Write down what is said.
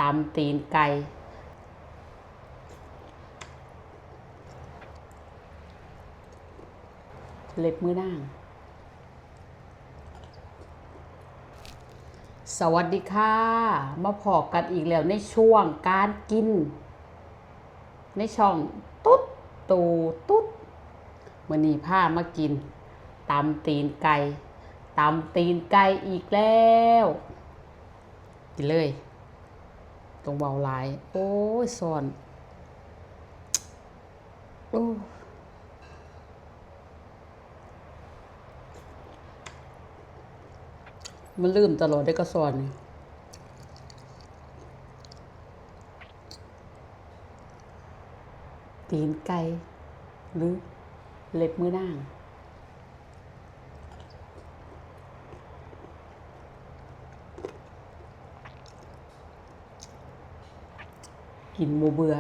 ตำตีนไก่เล็บมือนางสวัสดีค่ะมาพอกันอีกแล้วในช่วงการกินในช่องตุ๊ดตูตุ๊ดมื้อนี้พามากินตำตีนไก่ตำตีนไก่อีกแล้วกินเลยตรงเบาหลายโอ้ยซ่อนโอ้มันลืมตลอดได้ก็ซ่อนตีนไก่หรือเล็บมือนางกินบ่เบื่อ